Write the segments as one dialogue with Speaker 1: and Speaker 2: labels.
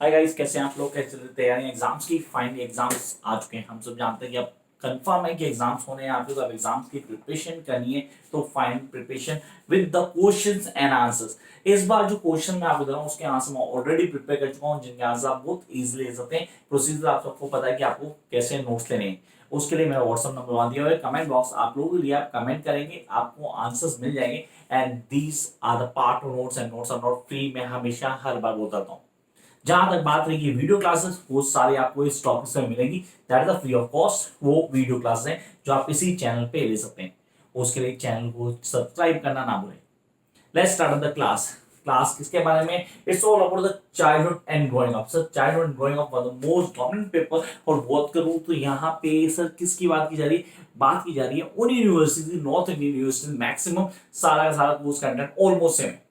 Speaker 1: Hi guys, कैसे हैं आप लोग? कैसे चल रही तैयारी एग्जाम्स की? फाइनली एग्जाम्स आ चुके हैं। हम सब जानते हैं कि अब कंफर्म है कि एग्जाम्स होने हैं आपके, तो अब एग्जाम्स की प्रिपरेशन करनी है। तो fine preparation with the questions and answers. इस बार जो क्वेश्चन मैं आपको दे रहा हूँ उसके आंसर मैं ऑलरेडी प्रिपेयर कर चुका हूँ, जिनके आंसर आप बहुत इजीली ले सकते हैं। प्रोसीजर आप सबको पता है कि आपको कैसे नोट्स लेने हैं। उसके लिए मेरा व्हाट्सएप नंबर वहां दिया हुआ है, कमेंट बॉक्स आप लोगों के लिए। आप कमेंट करेंगे, आपको आंसर्स मिल जाएंगे। And these are the part of notes, and notes are not free. मैं हमेशा हर बार बोलता हूँ। जहां तक बात रही वीडियो क्लासेस, वो सारे आपको इस टॉपिक से मिलेंगी। That is free of cost. वो वीडियो क्लासेस हैं जो आप इसी चैनल पे ले सकते हैं। उसके लिए चैनल को सब्सक्राइब करना ना भूलें। Let's start the class. Class किसके बारे में? It's all about the childhood and growing up. Sir, childhood and growing up one of the most dominant paper. और बात करूं तो यहाँ पे सर किसकी बात की जा रही है? बात की जा रही है उन university, north Indian university. Maximum सारा का सारा कोर्स कंटेंट ऑलमोस्ट सेम है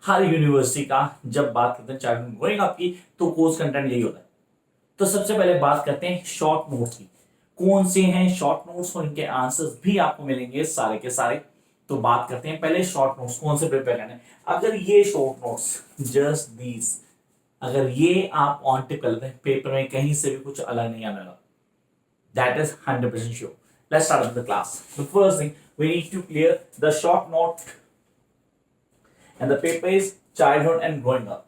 Speaker 1: हर यूनिवर्सिटी का। जब बात करते हैं चाइल्डहुड ग्रोइंग अप की, तो कोर्स कंटेंट यही होता है। तो सबसे पहले बात करते हैं शॉर्ट नोट्स की। कौन से हैं शॉर्ट नोट्स और इनके आंसर्स भी आपको मिलेंगे सारे के सारे। तो बात करते हैं पहले शॉर्ट नोट्स कौन से प्रिपेयर करने हैं। अगर ये शॉर्ट नोट्स जस्ट दीज, अगर ये आप ऑन टिप कर लेते हैं, पेपर में कहीं से भी कुछ अलग नहीं आने वाला। That is 100% sure. Let's start with the class. The first thing we need to clear the short note, and the paper is childhood and growing up.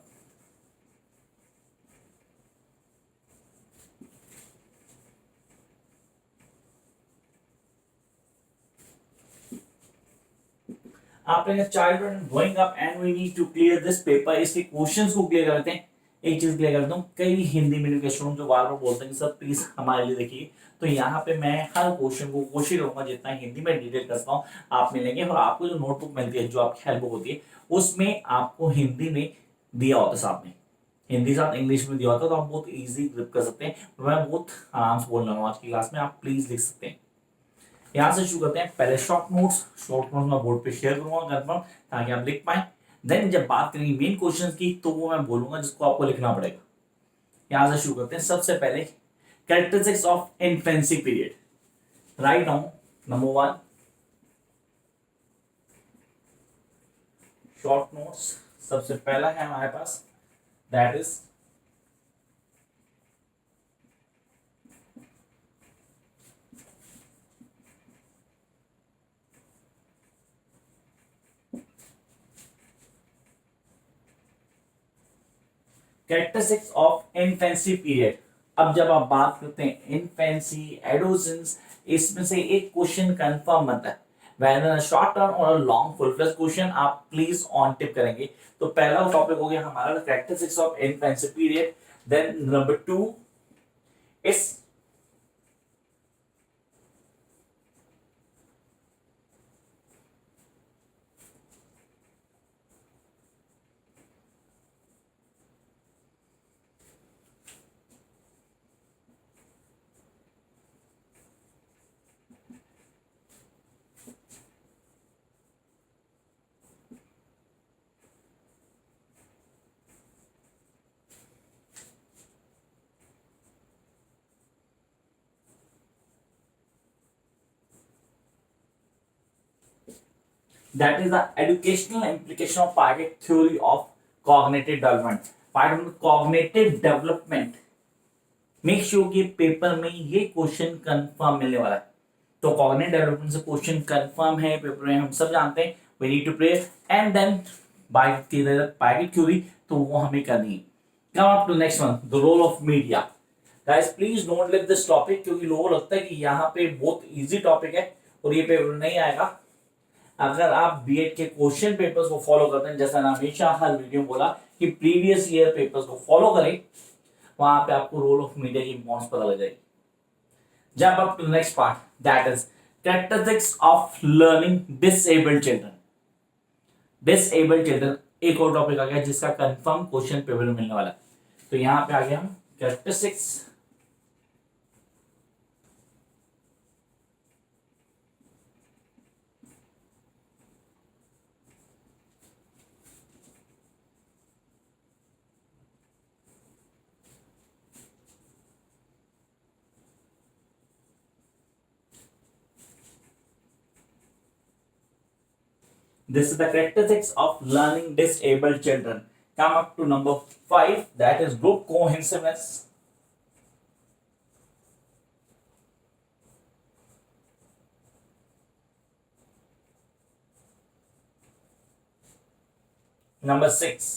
Speaker 1: आपने childhood and growing up and we need to clear this paper. इसके questions को क्लियर कर लेते हैं। एक चीज clear कर देता हूँ, कई हिंदी मीडियम के स्टूडेंट जो बार बार बोलते हैं कि सर प्लीज हमारे लिए देखिए, तो यहाँ पे मैं हर क्वेश्चन को कोशिश करूंगा जितना हिंदी में डिटेल करता हूँ आप मिलेंगे। और आपको जो नोटबुक मिलती है, जो आपकी हेल्प बुक होती है, उसमें आपको हिंदी में दिया होता है साथ में, हिंदी साथ इंग्लिश में दिया होता है। तो आप बहुत इजी ग्रिप कर सकते हैं। मैं बहुत आराम से बोल रहा हूँ आज की क्लास में, आप प्लीज लिख सकते हैं। यहां से शुरू करते हैं। पहले शॉर्ट नोट्स। शॉर्ट नोट्स मैं बोर्ड पे शेयर करूंगा कंफर्म, ताकि आप लिख पाए। देन जब बात करेंगे मेन क्वेश्चंस की, तो वो मैं बोलूंगा जिसको आपको लिखना पड़ेगा। यहां से शुरू करते हैं। सबसे पहले characteristics of infancy period. Right down number 1 short notes. सबसे पहला है हमारे पास, that is characteristics of infancy period. अब जब आप बात करते हैं इन्फेंसी, एडोसेंस, इसमें से एक क्वेश्चन कंफर्म बनता है। वेदर शॉर्ट टर्म और लॉन्ग फुल फ्लेज क्वेश्चन आप प्लीज ऑन टिप करेंगे। तो पहला टॉपिक हो गया हमारा characteristics of infancy period. Then number 2 is that is the educational implication of Piaget theory of cognitive development. Piaget cognitive development, make sure कि पेपर में ये क्वेश्चन कंफर्म मिलने वाला है। तो कॉग्निटिव डेवलपमेंट से क्वेश्चन कंफर्म है पेपर में, हम सब जानते हैं। We need to pray and then by Piaget theory, तो वो हमें करनी है। Come up to next one, the role of media. Guys please don't leave this topic, क्योंकि लोगों को लगता है कि यहाँ पे बहुत इजी टॉपिक है और ये पेपर नहीं आएगा। अगर आप बीएड के क्वेश्चन पेपर्स को फॉलो करते हैं, जैसा मैं हमेशा हर वीडियो में बोला कि प्रीवियस ईयर पेपर्स को फॉलो करें, वहां पे आपको रोल ऑफ मीडिया की इंपॉर्टेंस पता लग जाएगी। Jump up to next part, that is characteristics of learning disabled children. Disabled children एक और टॉपिक आ गया जिसका कंफर्म क्वेश्चन पेपर में मिलने वाला है। तो यहां पे आ गया हम characteristics This is the characteristics of learning disabled children. Come up to number 5, that is group cohesiveness. Number 6,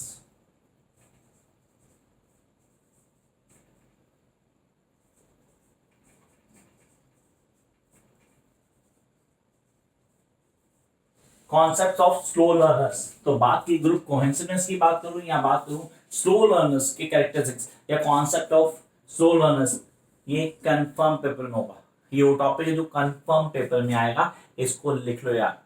Speaker 1: concept of slow learners. तो बात की ग्रुप कोहेसिवनेस की बात करूं या बात करूं स्लो लर्नर्स के कैरेक्टरिस्टिक्स या कॉन्सेप्ट ऑफ स्लो लर्नर्स, ये कंफर्म पेपर में होगा। ये वो टॉपिक है जो कंफर्म पेपर में आएगा, इसको लिख लो यार।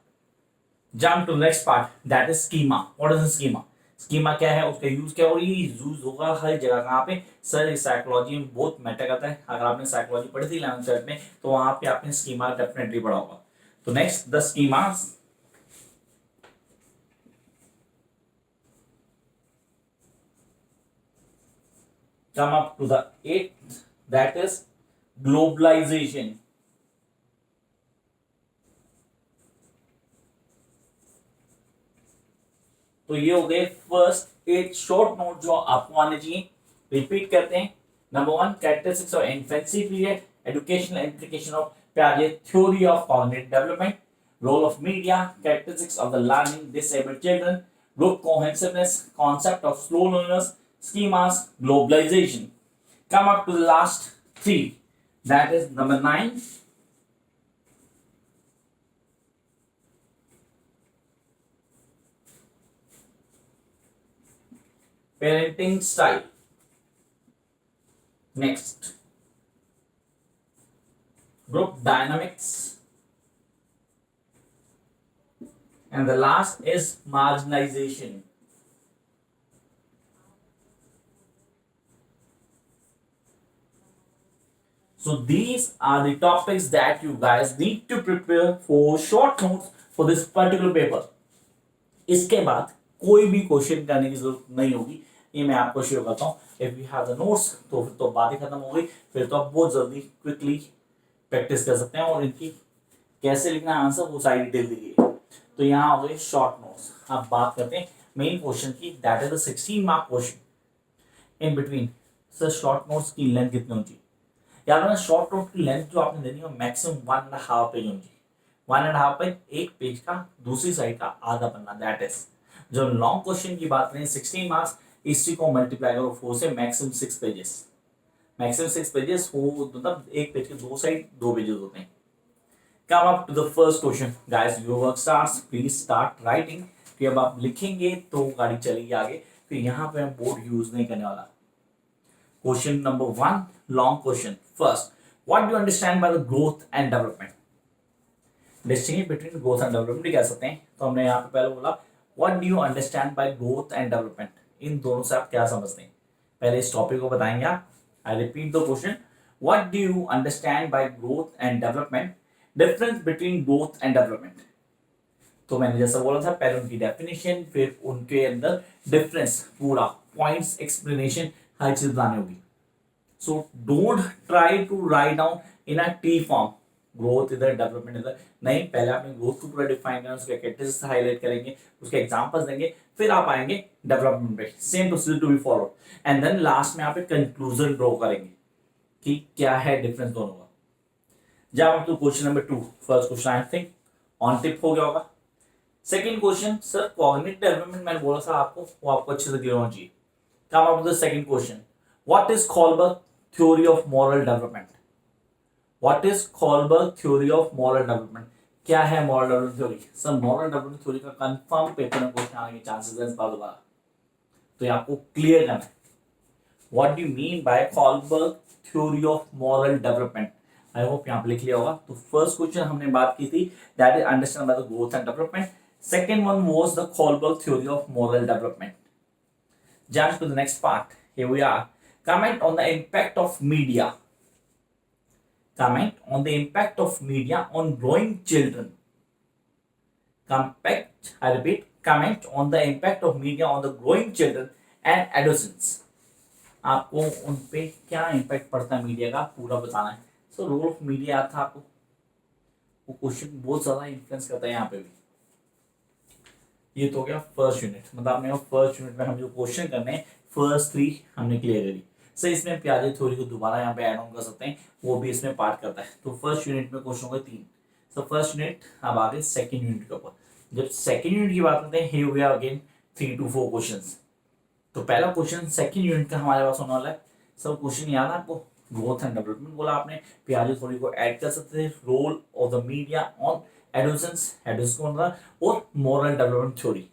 Speaker 1: Jump to next part, that is schema. What is schema? Schema क्या है, उसका यूज क्या होगा? ये यूज होगा हर जगह। कहाँ पे सर? साइकोलॉजी में बहुत मैटर करता है। अगर आपने साइकोलॉजी पढ़ी थी 11th ट्वेल्थ में तो वहां पे आपने स्कीमा डेफिनेटली पढ़ा होगा। तो next the schemas, come up to the 8th, that is globalization। तो ये हो गए फर्स्ट 8 शॉर्ट नोट जो आपको आने चाहिए। रिपीट करते हैं। Number 1, characteristics of infancy period, educational implication of पियाजे theory of cognitive development, role of media, characteristics of the learning disabled children, group cohesiveness, concept of slow learners, schemas, globalization। Come up to the last 3, that is number 9, parenting style। Next, group dynamics, and the last is marginalization। So these are the topics that you guys need to prepare for short notes for this particular paper। इसके बाद कोई भी question करने की जरूरत नहीं होगी, ये मैं आपको शेयर करता हूँ। If you have the notes तो फिर तो बातें खत्म हो गई, फिर तो आप बहुत जल्दी क्विकली प्रैक्टिस कर सकते हैं और इनकी कैसे लिखना है आंसर वो सारी डिटेल दी गई। तो यहाँ हो गए शॉर्ट नोट्स। अब बात करते हैं मेन क्वेश्चन की, that is the 16 mark question. In between sir short notes की लेंथ कितनी होनी चाहिए? याद रखना शॉर्ट नोट की लेंथ जो आपने देनी है मैक्सिमम 1.5 पेज होनी चाहिए। 1.5 पेज, एक पेज का दूसरी साइड का आधा पन्ना, दैट इज। जो लॉन्ग क्वेश्चन की बात करें 16 मार्क्स, इसी को मल्टीप्लाई करो 4 से, मैक्सिमम 6 पेजेस। मैक्सिमम 6 पेजेस हो, मतलब एक पेज के दो साइड 2 पेजेस होते हैं। Come up to the first question guys, your work starts, please start writing. फिर अब आप लिखेंगे तो गाड़ी चलेगी आगे। फिर यहाँ पे मैं बोर्ड यूज नहीं करने वाला। Question number 1, long question. First, what do you understand by the growth and development? Distinguish between growth and development कह सकते हैं। तो हमने यहाँ पे पहले बोला what do you understand by growth and development? इन दोनों से आप क्या समझते हैं? पहले इस टॉपिक को बताएंगे आप। I repeat the question. What do you understand by growth and development? Difference between growth and development. तो मैंने जैसा बोला था पहले उनकी डेफिनेशन, फिर उनके अंदर डिफरेंस, पूरा पॉइंट्स, एक्सप्लेनेशन, हर चीज बतानी होगी। So don't try to write down in a T form, growth इधर डेवलपमेंट इधर नहीं। पहले आपने ग्रोथ को पूरा डिफाइन करना, उसके कैरेक्टरिस्टिक्स हाईलाइट करेंगे, उसके एग्जांपल्स देंगे, फिर आप आएंगे डेवलपमेंट पे। Same procedure to be followed, and then last में आप एक कंक्लूजन ड्रॉ करेंगे कि क्या है डिफरेंस दोनों का। जब आप तो question number 2, first question I think on tip हो गया होगा। Second question, sir cognitive development मैंने बोला था आपको, वो आपको अच्छे से क्लियर होना चाहिए। Come up with the second question. What is Kohlberg theory of moral development? What is Kohlberg theory of moral development? क्या है moral development theory? Sir moral development theory का कंफर्म पेपर में क्वेश्चन आने के chances हैं इस बार दोबारा, तो ये आपको क्लियर करना है। What do you mean by Kohlberg theory of moral development? I hope यहाँ पे लिख लिया होगा। तो फर्स्ट क्वेश्चन हमने बात की थी, that is understand by the growth and development. Second one was the Kohlberg theory of moral development। Jump to the next part. Here we are. Comment on the impact of media. Comment on the impact of media on growing children. I repeat, comment on the impact of media on the growing children and adolescents. आपको उन पे क्या impact पड़ता है media का पूरा बताना है। सो रोल ऑफ मीडिया था आपको, वो क्वेश्चन बहुत ज्यादा इन्फ्लुएंस करता है यहाँ पे भी। ये तो हो गया फर्स्ट यूनिट, मतलब हमने फर्स्ट यूनिट में हम जो क्वेश्चन करने हैं फर्स्ट 3 हमने क्लियर करी। सर इसमें पियाजे थ्योरी को दोबारा यहाँ पे ऐड ऑन कर सकते हैं, वो भी इसमें पार्ट करता है। तो फर्स्ट यूनिट में क्वेश्चन होगा 3। सो फर्स्ट यूनिट, अब आगे सेकंड यूनिट के ऊपर। जब सेकंड यूनिट की बात करते हैं, here we are again 3 to 4 questions. तो पहला क्वेश्चन सेकंड यूनिट का हमारे पास होने वाला है। सब क्वेश्चन याद है आपको? ग्रोथ एंड डेवलपमेंट बोला आपने, पियाजे थ्योरी को ऐड कर सकते थे, role of the media on adolescence, adolescence को मतलब, और moral development theory,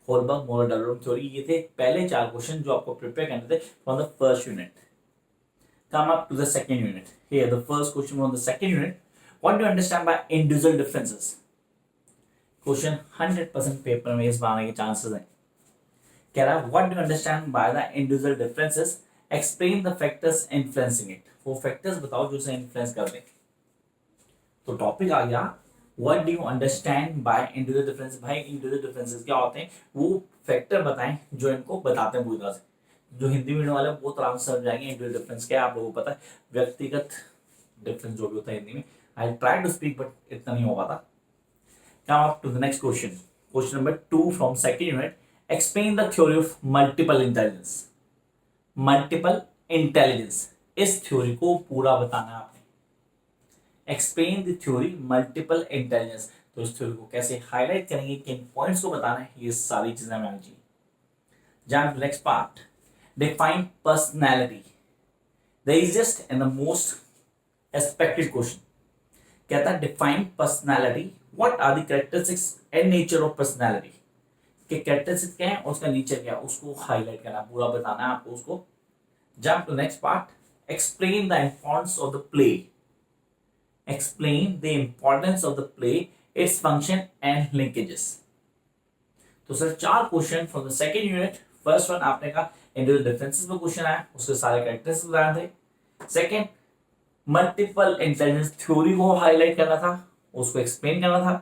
Speaker 1: Kohlberg moral development theory. ये थे पहले 4 क्वेश्चन जो आपको प्रिपेयर करने थे from the first unit. Come up to the second unit. Here, the first question from the second unit. What do you understand by individual differences? Question 100% paper में इस बार आने के चांसेस हैं। कह रहा है what do you understand by the individual differences? Explain the factors influencing it. वो factors बताओ जो इसे influence कर दें। तो टॉपिक आ गया what do you understand by individual differences? भाई individual differences क्या होते हैं? वो फैक्टर बताएं जो इनको बताते हैं पूरी तरह से। जो हिंदी मीडियम वाले वो तो आराम से समझ जाएंगे इंडिविजुअल डिफरेंस क्या है, आप लोगों को पता है व्यक्तिगत डिफरेंस जो भी होता है हिंदी में। I try to speak but इतना नहीं हो पाता। Come up to the next question, question number 2 from second unit. Explain the theory of multiple intelligence. Multiple intelligence, इस थ्योरी को पूरा बताना है आपने। Explain the theory multiple intelligence, तो इस थ्योरी को कैसे हाईलाइट करेंगे, किन पॉइंट्स को बताना है, ये सारी चीजें हमें आनी चाहिए। Jain next part, define personality, the easiest and the most expected question। कहता है define personality, what are the characteristics and nature of personality, कि characteristics क्या है और उसका nature क्या है, उसको highlight करना, पूरा बताना है आपको उसको। jump to next part, explain the importance of the play, explain the importance of the play, its function and linkages। तो sir 4 question from the second unit. First one आपने कहा इंडिविजुअल डिफरेंसेस में क्वेश्चन आया, उसके सारे characteristics बताए थे। Second, multiple intelligence theory को हाईलाइट करना था, उसको एक्सप्लेन करना था।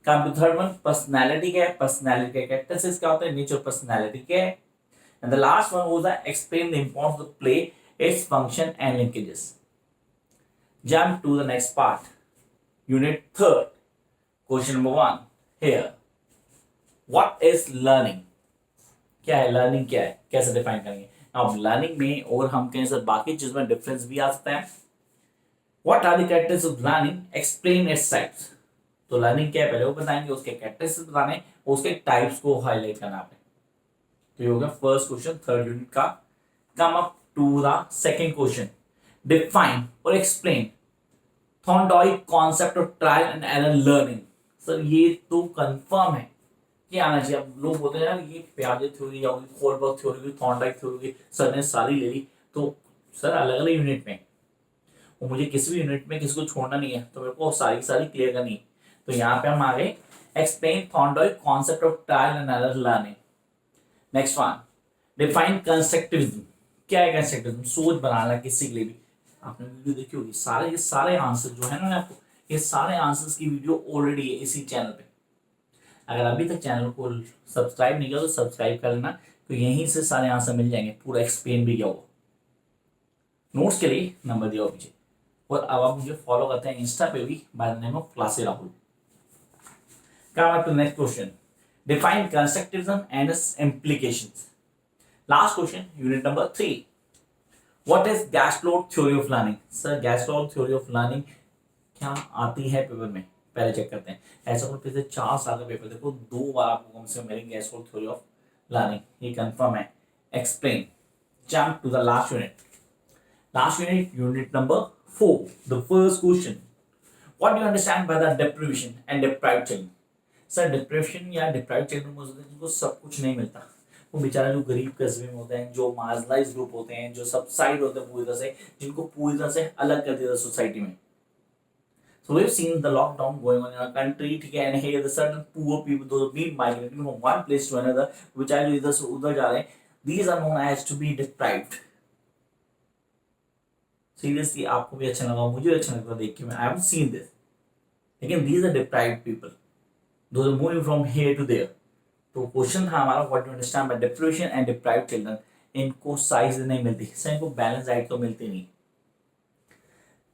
Speaker 1: Come to third one, personality क्या है, पर्सनालिटी के कैरेक्टरिस्टिक्स क्या होते हैं, नेचर पर्सनालिटी क्या है। And the last one was the explain the importance of play, its function and linkages. Jump to the next part, unit third, question number 1 here, what is learning, क्या है learning, क्या है, कैसे define करेंगे। अब learning में और हम कहें सर बाकी चीज में डिफरेंस भी आ सकता है। What are the characteristics of learning, explain its types. तो लर्निंग क्या है पहले वो बताएंगे, उसके कैरेक्टरिस्टिक्स बताने, उसके टाइप्स को हाईलाइट करना आपने। तो ये हो गया फर्स्ट क्वेश्चन थर्ड यूनिट का। Come up to the second question, define और explain Thorndike concept of trial and error learning. Sir ये तो कंफर्म है क्या आना चाहिए। अब लोग बोलते हैं यार ये पियाजे थ्योरी या होलबर्ग थ्योरी की, थॉर्नडाइक थ्योरी की सर ने सारी ले ली, तो सर अलग अलग यूनिट में, और मुझे किसी भी यूनिट में किसी को छोड़ना नहीं है, तो मेरे को सारी सारी क्लियर करनी है। तो यहाँ पे हम आ गए explain Thorndike concept of trial and error learning. Next one, define constructivism. क्या है कंस्ट्रक्टिविज्म, सोच बनाना किसी के लिए भी। आपने वीडियो देखी होगी, सारे ये सारे आंसर जो है ना आपको, ये सारे आंसर्स की वीडियो ऑलरेडी है इसी चैनल पे। अगर अभी तक चैनल को सब्सक्राइब नहीं किया तो सब्सक्राइब कर लेना, तो यहीं से सारे आंसर मिल जाएंगे, पूरा एक्सप्लेन भी किया हुआ। नोट्स के लिए नंबर दिया हुआ पीछे। और अब आप मुझे फॉलो करते हैं इंस्टा पे भी, बाय द नेम ऑफ क्लासे Rahul. Come to next question, define constructivism and its implications. Last question, unit number 3, what is gestalt theory of learning. Sir gestalt theory of learning क्या आती है पेपर में, पहले चेक करते हैं। ऐसा कुछ पिछले 4 साल का पेपर देखो, 2 बार आपको कम से कम मिलेंगे गैस्ट्रोड थ्योरी ऑफ लर्निंग, ये कंफर्म है। Explain. Jump to the last unit, last unit, unit number 4, the first question, what do you understand by the deprivation and deprived children. Sir depression या deprived children को जिनको सब कुछ नहीं मिलता, वो बेचारा जो गरीब कस्बे में होते हैं, जो मार्जिनलाइज्ड ग्रुप होते हैं, जो सबसाइड होते हैं पूरी तरह से, जिनको पूरी तरह से अलग कर दिया सोसाइटी में। So we've seen the lockdown going on in our country, ठीक है, and here the certain poor people, those being migrating from one place to another, which are इधर से उधर जा रहे हैं, these are known as to be deprived। Seriously आपको भी अच्छा लगा, मुझे अच्छा लगता देख के, I haven't seen this, लेकिन these are deprived people, those are moving from here to there। तो क्वेश्चन था हमारा what do you understand by deprivation and deprived children। इनको साइज नहीं मिलती, सर इनको बैलेंस डाइट तो मिलती नहीं।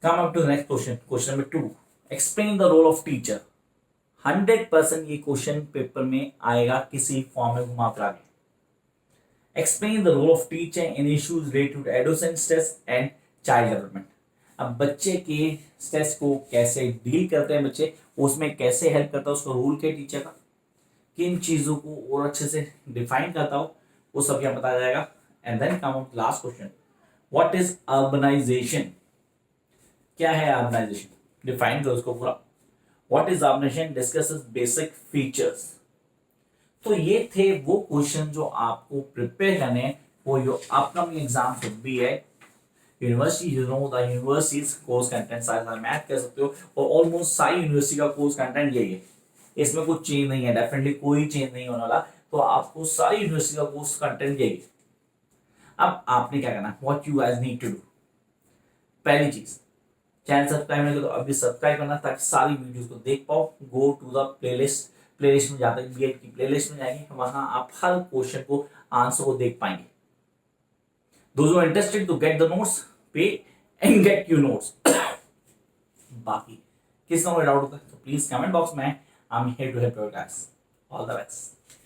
Speaker 1: Come up to the next question, question number 2, explain the role of teacher, 100% ये क्वेश्चन पेपर में आएगा किसी फॉर्म में घुमा फिरा के। Explain the role of teacher in issues related to adolescent stress and child development. अब बच्चे के स्ट्रेस को कैसे डील करते हैं बच्चे, उसमें कैसे हेल्प करता है, उसका रोल क्या टीचर का, किन चीजों को और अच्छे से डिफाइन करता हो, वो सब यहाँ बताया जाएगा। And then come out last question, what is urbanization, क्या है अर्बनाइजेशन, डिफाइन करो उसको पूरा। What is urbanization, discusses basic features. तो ये थे वो क्वेश्चन जो आपको प्रिपेयर करने फॉर योर अपकमिंग एग्जाम भी है। University, you know the universities course content सारे मैथ कर सकते हो, और ऑलमोस्ट सारी यूनिवर्सिटी का कोर्स कंटेंट यही है, इसमें कुछ चेंज नहीं है, डेफिनेटली कोई चेंज नहीं होने वाला। तो आपको सारी यूनिवर्सिटी का कोर्स कंटेंट यही है। अब आपने क्या करना, what you guys need to do, पहली चीज चैनल सब्सक्राइब नहीं करो तो अभी सब्सक्राइब करना, ताकि सारी वीडियोस को देख पाओ। Go to the playlist, playlist में जाते हैं बीएड की प्लेलिस्ट में जाएंगे, वहां आप हर क्वेश्चन को आंसर को देख पाएंगे। Those who are interested to get the notes, pay and get you notes. बाकी किस तरह डाउट होता है तो प्लीज कमेंट बॉक्स में, I am here to help you guys. All the best.